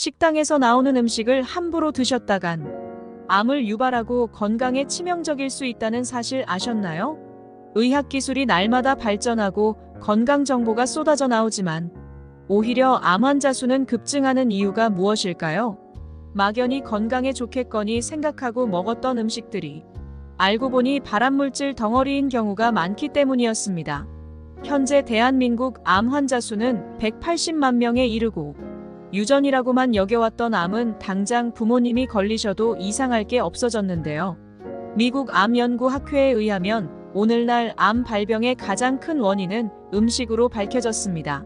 식당에서 나오는 음식을 함부로 드셨다간 암을 유발하고 건강에 치명적일 수 있다는 사실 아셨나요? 의학기술이 날마다 발전하고 건강 정보가 쏟아져 나오지만 오히려 암 환자 수는 급증하는 이유가 무엇일까요? 막연히 건강에 좋겠거니 생각하고 먹었던 음식들이 알고 보니 발암물질 덩어리인 경우가 많기 때문이었습니다. 현재 대한민국 암 환자 수는 180만 명에 이르고 유전이라고만 여겨왔던 암은 당장 부모님이 걸리셔도 이상할 게 없어졌는데요. 미국 암연구학회에 의하면 오늘날 암 발병의 가장 큰 원인은 음식으로 밝혀졌습니다.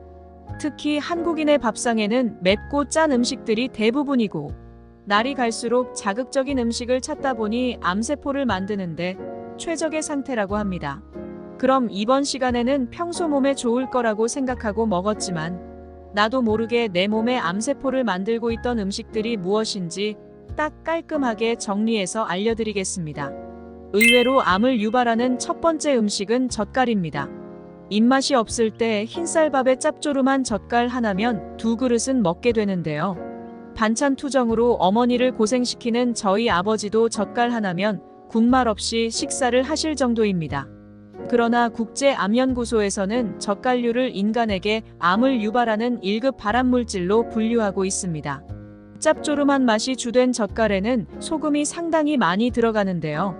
특히 한국인의 밥상에는 맵고 짠 음식들이 대부분이고 날이 갈수록 자극적인 음식을 찾다 보니 암세포를 만드는데 최적의 상태라고 합니다. 그럼 이번 시간에는 평소 몸에 좋을 거라고 생각하고 먹었지만 나도 모르게 내 몸에 암세포를 만들고 있던 음식들이 무엇인지 딱 깔끔하게 정리해서 알려드리겠습니다. 의외로 암을 유발하는 첫 번째 음식은 젓갈입니다. 입맛이 없을 때 흰쌀밥에 짭조름한 젓갈 하나면 2그릇은 먹게 되는데요. 반찬 투정으로 어머니를 고생시키는 저희 아버지도 젓갈 하나면 군말 없이 식사를 하실 정도입니다. 그러나 국제암연구소에서는 젓갈류를 인간에게 암을 유발하는 1급 발암물질로 분류하고 있습니다. 짭조름한 맛이 주된 젓갈에는 소금이 상당히 많이 들어가는데요.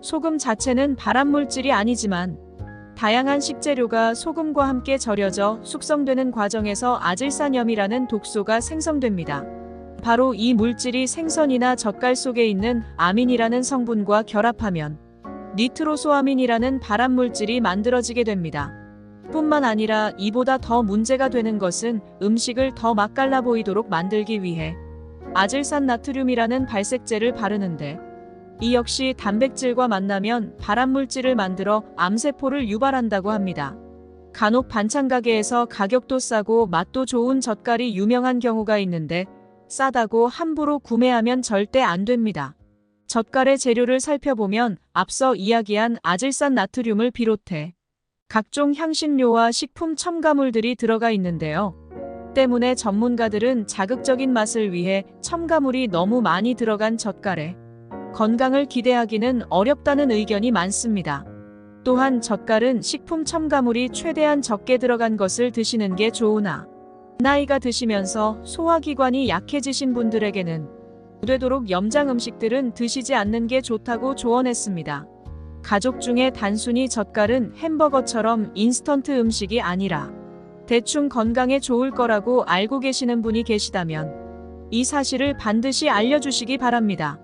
소금 자체는 발암물질이 아니지만 다양한 식재료가 소금과 함께 절여져 숙성되는 과정에서 아질산염이라는 독소가 생성됩니다. 바로 이 물질이 생선이나 젓갈 속에 있는 아민이라는 성분과 결합하면 니트로소아민이라는 발암물질이 만들어지게 됩니다. 뿐만 아니라 이보다 더 문제가 되는 것은 음식을 더 맛깔나 보이도록 만들기 위해 아질산 나트륨이라는 발색제를 바르는데 이 역시 단백질과 만나면 발암물질을 만들어 암세포를 유발한다고 합니다. 간혹 반찬 가게에서 가격도 싸고 맛도 좋은 젓갈이 유명한 경우가 있는데 싸다고 함부로 구매하면 절대 안 됩니다. 젓갈의 재료를 살펴보면 앞서 이야기한 아질산 나트륨을 비롯해 각종 향신료와 식품 첨가물들이 들어가 있는데요. 때문에 전문가들은 자극적인 맛을 위해 첨가물이 너무 많이 들어간 젓갈에 건강을 기대하기는 어렵다는 의견이 많습니다. 또한 젓갈은 식품 첨가물이 최대한 적게 들어간 것을 드시는 게 좋으나 나이가 드시면서 소화기관이 약해지신 분들에게는 되도록 염장 음식들은 드시지 않는 게 좋다고 조언했습니다. 가족 중에 단순히 젓갈은 햄버거처럼 인스턴트 음식이 아니라 대충 건강에 좋을 거라고 알고 계시는 분이 계시다면 이 사실을 반드시 알려주시기 바랍니다.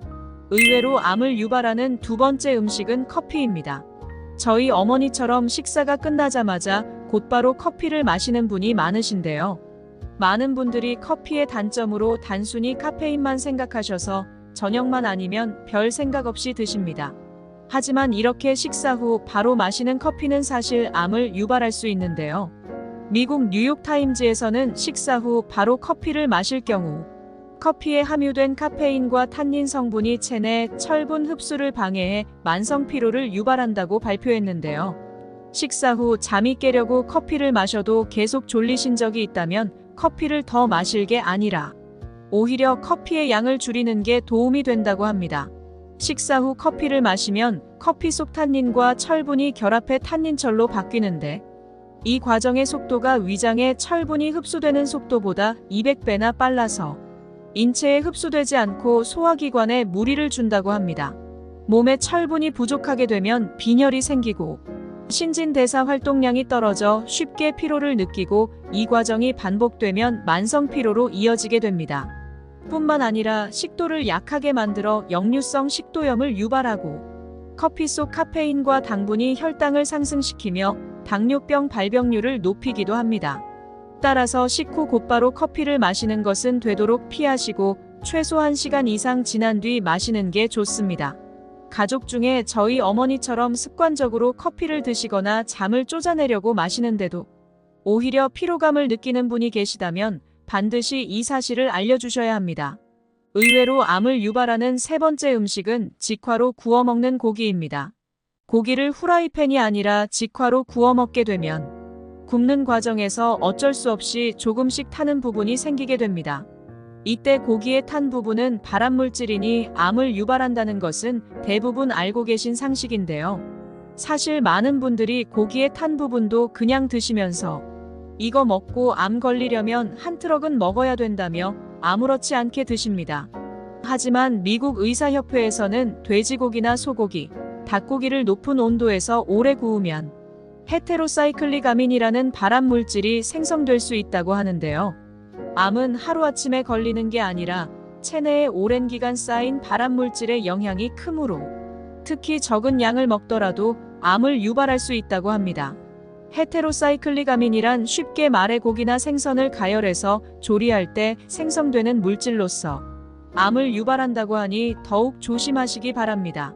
의외로 암을 유발하는 두 번째 음식은 커피입니다. 저희 어머니처럼 식사가 끝나자마자 곧바로 커피를 마시는 분이 많으신데요. 많은 분들이 커피의 단점으로 단순히 카페인만 생각하셔서 저녁만 아니면 별 생각 없이 드십니다. 하지만 이렇게 식사 후 바로 마시는 커피는 사실 암을 유발할 수 있는데요. 미국 뉴욕타임즈에서는 식사 후 바로 커피를 마실 경우 커피에 함유된 카페인과 탄닌 성분이 체내 철분 흡수를 방해해 만성 피로를 유발한다고 발표했는데요. 식사 후 잠이 깨려고 커피를 마셔도 계속 졸리신 적이 있다면 커피를 더 마실 게 아니라 오히려 커피의 양을 줄이는 게 도움이 된다고 합니다. 식사 후 커피를 마시면 커피 속 탄닌과 철분이 결합해 탄닌철로 바뀌는데 이 과정의 속도가 위장에 철분이 흡수되는 속도보다 200배나 빨라서 인체에 흡수되지 않고 소화기관에 무리를 준다고 합니다. 몸에 철분이 부족하게 되면 빈혈이 생기고 신진대사 활동량이 떨어져 쉽게 피로를 느끼고 이 과정이 반복되면 만성 피로로 이어지게 됩니다. 뿐만 아니라 식도를 약하게 만들어 역류성 식도염을 유발하고 커피 속 카페인과 당분이 혈당을 상승시키며 당뇨병 발병률을 높이기도 합니다. 따라서 식후 곧바로 커피를 마시는 것은 되도록 피하시고 최소 1시간 이상 지난 뒤 마시는 게 좋습니다. 가족 중에 저희 어머니처럼 습관적으로 커피를 드시거나 잠을 쫓아내려고 마시는데도 오히려 피로감을 느끼는 분이 계시다면 반드시 이 사실을 알려주셔야 합니다. 의외로 암을 유발하는 세 번째 음식은 직화로 구워 먹는 고기입니다. 고기를 후라이팬이 아니라 직화로 구워 먹게 되면 굽는 과정에서 어쩔 수 없이 조금씩 타는 부분이 생기게 됩니다. 이때 고기에 탄 부분은 발암물질이니 암을 유발한다는 것은 대부분 알고 계신 상식인데요. 사실 많은 분들이 고기에 탄 부분도 그냥 드시면서 이거 먹고 암 걸리려면 한 트럭은 먹어야 된다며 아무렇지 않게 드십니다. 하지만 미국 의사협회에서는 돼지고기나 소고기, 닭고기를 높은 온도에서 오래 구우면 헤테로사이클릭아민이라는 발암물질이 생성될 수 있다고 하는데요. 암은 하루아침에 걸리는 게 아니라 체내에 오랜 기간 쌓인 발암물질의 영향이 크므로 특히 적은 양을 먹더라도 암을 유발할 수 있다고 합니다. 헤테로사이클릭아민이란 쉽게 말해 고기나 생선을 가열해서 조리할 때 생성되는 물질로서 암을 유발한다고 하니 더욱 조심하시기 바랍니다.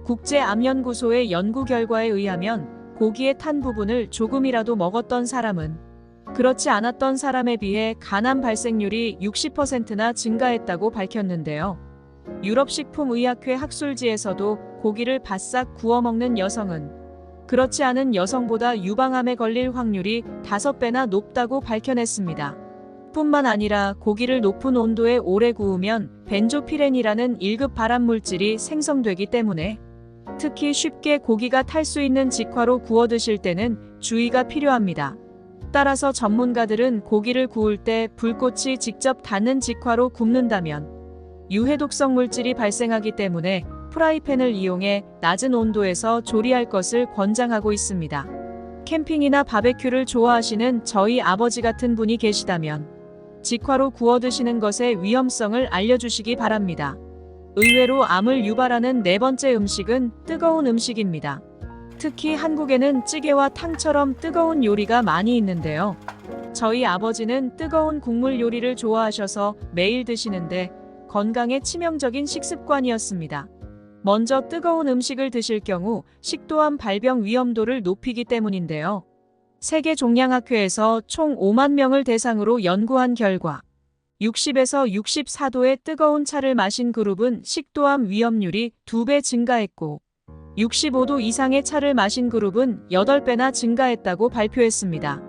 국제암연구소의 연구 결과에 의하면 고기에 탄 부분을 조금이라도 먹었던 사람은 그렇지 않았던 사람에 비해 간암 발생률이 60%나 증가했다고 밝혔는데요. 유럽식품의학회 학술지에서도 고기를 바싹 구워 먹는 여성은 그렇지 않은 여성보다 유방암에 걸릴 확률이 5배나 높다고 밝혀냈습니다. 뿐만 아니라 고기를 높은 온도에 오래 구우면 벤조피렌이라는 1급 발암물질이 생성되기 때문에 특히 쉽게 고기가 탈 수 있는 직화로 구워 드실 때는 주의가 필요합니다. 따라서 전문가들은 고기를 구울 때 불꽃이 직접 닿는 직화로 굽는다면 유해독성 물질이 발생하기 때문에 프라이팬을 이용해 낮은 온도에서 조리할 것을 권장하고 있습니다. 캠핑이나 바베큐를 좋아하시는 저희 아버지 같은 분이 계시다면 직화로 구워 드시는 것의 위험성을 알려주시기 바랍니다. 의외로 암을 유발하는 네 번째 음식은 뜨거운 음식입니다. 특히 한국에는 찌개와 탕처럼 뜨거운 요리가 많이 있는데요. 저희 아버지는 뜨거운 국물 요리를 좋아하셔서 매일 드시는데 건강에 치명적인 식습관이었습니다. 먼저 뜨거운 음식을 드실 경우 식도암 발병 위험도를 높이기 때문인데요. 세계종양학회에서 총 5만 명을 대상으로 연구한 결과 60에서 64도의 뜨거운 차를 마신 그룹은 식도암 위험률이 2배 증가했고 65도 이상의 차를 마신 그룹은 8배나 증가했다고 발표했습니다.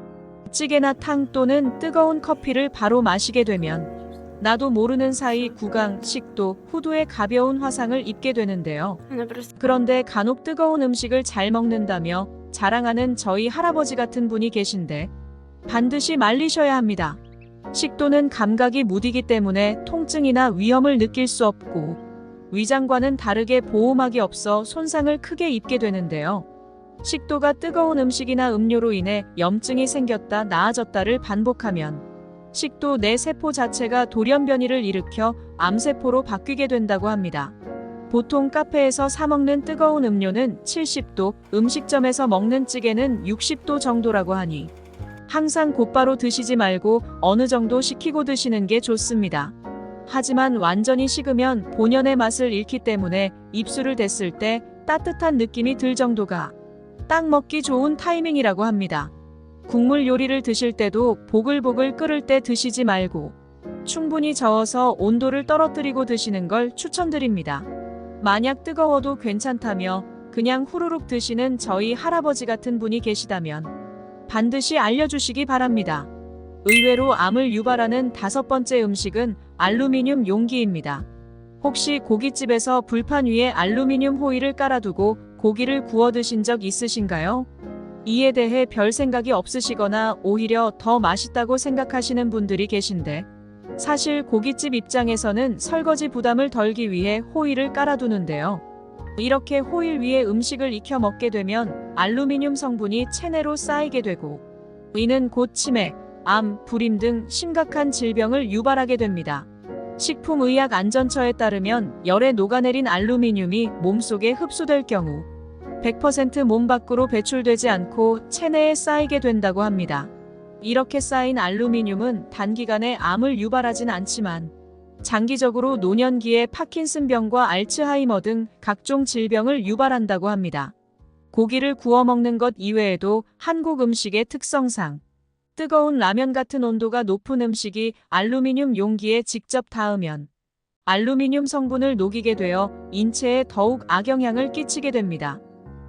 찌개나 탕 또는 뜨거운 커피를 바로 마시게 되면 나도 모르는 사이 구강, 식도, 후두에 가벼운 화상을 입게 되는데요. 그런데 간혹 뜨거운 음식을 잘 먹는다며 자랑하는 저희 할아버지 같은 분이 계신데 반드시 말리셔야 합니다. 식도는 감각이 무디기 때문에 통증이나 위험을 느낄 수 없고 위장과는 다르게 보호막이 없어 손상을 크게 입게 되는데요. 식도가 뜨거운 음식이나 음료로 인해 염증이 생겼다 나아졌다를 반복하면 식도 내 세포 자체가 돌연변이를 일으켜 암세포로 바뀌게 된다고 합니다. 보통 카페에서 사 먹는 뜨거운 음료는 70도, 음식점에서 먹는 찌개는 60도 정도라고 하니 항상 곧바로 드시지 말고 어느 정도 식히고 드시는 게 좋습니다. 하지만 완전히 식으면 본연의 맛을 잃기 때문에 입술을 댔을 때 따뜻한 느낌이 들 정도가 딱 먹기 좋은 타이밍이라고 합니다. 국물 요리를 드실 때도 보글보글 끓을 때 드시지 말고 충분히 저어서 온도를 떨어뜨리고 드시는 걸 추천드립니다. 만약 뜨거워도 괜찮다며 그냥 후루룩 드시는 저희 할아버지 같은 분이 계시다면 반드시 알려주시기 바랍니다. 의외로 암을 유발하는 5번째 음식은 알루미늄 용기입니다. 혹시 고깃집에서 불판 위에 알루미늄 호일을 깔아두고 고기를 구워 드신 적 있으신가요? 이에 대해 별 생각이 없으시거나 오히려 더 맛있다고 생각하시는 분들이 계신데 사실 고깃집 입장에서는 설거지 부담을 덜기 위해 호일을 깔아두는데요. 이렇게 호일 위에 음식을 익혀 먹게 되면 알루미늄 성분이 체내로 쌓이게 되고 이는 곧 치매, 암, 불임 등 심각한 질병을 유발하게 됩니다. 식품의약안전처에 따르면 열에 녹아내린 알루미늄이 몸속에 흡수될 경우 100% 몸 밖으로 배출되지 않고 체내에 쌓이게 된다고 합니다. 이렇게 쌓인 알루미늄은 단기간에 암을 유발하진 않지만 장기적으로 노년기에 파킨슨병과 알츠하이머 등 각종 질병을 유발한다고 합니다. 고기를 구워 먹는 것 이외에도 한국 음식의 특성상 뜨거운 라면 같은 온도가 높은 음식이 알루미늄 용기에 직접 닿으면 알루미늄 성분을 녹이게 되어 인체에 더욱 악영향을 끼치게 됩니다.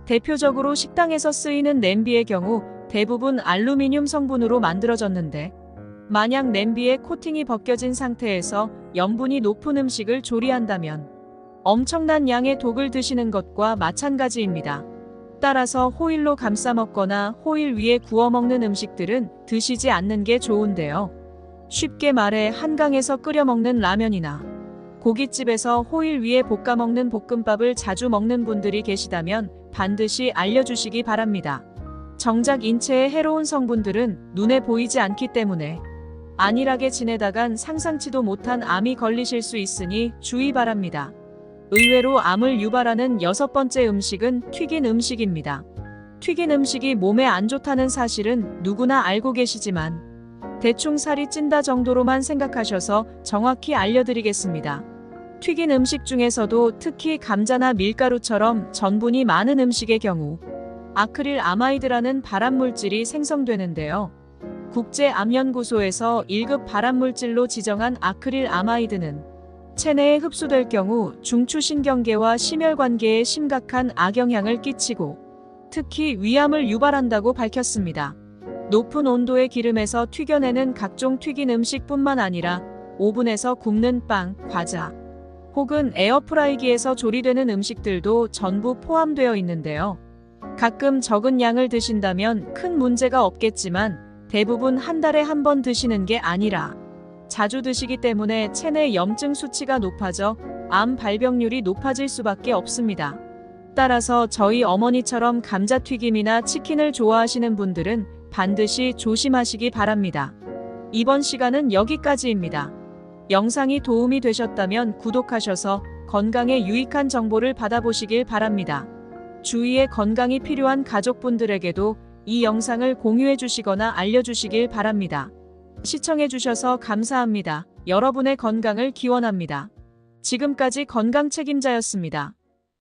대표적으로 식당에서 쓰이는 냄비의 경우 대부분 알루미늄 성분으로 만들어졌는데 만약 냄비에 코팅이 벗겨진 상태에서 염분이 높은 음식을 조리한다면 엄청난 양의 독을 드시는 것과 마찬가지입니다. 따라서 호일로 감싸 먹거나 호일 위에 구워 먹는 음식들은 드시지 않는 게 좋은데요. 쉽게 말해 한강에서 끓여 먹는 라면이나 고깃집에서 호일 위에 볶아 먹는 볶음밥을 자주 먹는 분들이 계시다면 반드시 알려주시기 바랍니다. 정작 인체에 해로운 성분들은 눈에 보이지 않기 때문에 안일하게 지내다간 상상치도 못한 암이 걸리실 수 있으니 주의 바랍니다. 의외로 암을 유발하는 6번째 음식은 튀긴 음식입니다. 튀긴 음식이 몸에 안 좋다는 사실은 누구나 알고 계시지만 대충 살이 찐다 정도로만 생각하셔서 정확히 알려드리겠습니다. 튀긴 음식 중에서도 특히 감자나 밀가루처럼 전분이 많은 음식의 경우 아크릴 아마이드라는 발암물질이 생성되는데요. 국제암연구소에서 1급 발암물질로 지정한 아크릴 아마이드는 체내에 흡수될 경우 중추신경계와 심혈관계에 심각한 악영향을 끼치고 특히 위암을 유발한다고 밝혔습니다. 높은 온도의 기름에서 튀겨내는 각종 튀긴 음식뿐만 아니라 오븐에서 굽는 빵, 과자 혹은 에어프라이기에서 조리되는 음식들도 전부 포함되어 있는데요. 가끔 적은 양을 드신다면 큰 문제가 없겠지만 대부분 한 달에 한 번 드시는 게 아니라 자주 드시기 때문에 체내 염증 수치가 높아져 암 발병률이 높아질 수밖에 없습니다. 따라서 저희 어머니처럼 감자튀김이나 치킨을 좋아하시는 분들은 반드시 조심하시기 바랍니다. 이번 시간은 여기까지입니다. 영상이 도움이 되셨다면 구독하셔서 건강에 유익한 정보를 받아보시길 바랍니다. 주위에 건강이 필요한 가족분들에게도 이 영상을 공유해 주시거나 알려주시길 바랍니다. 시청해주셔서 감사합니다. 여러분의 건강을 기원합니다. 지금까지 건강책임자였습니다.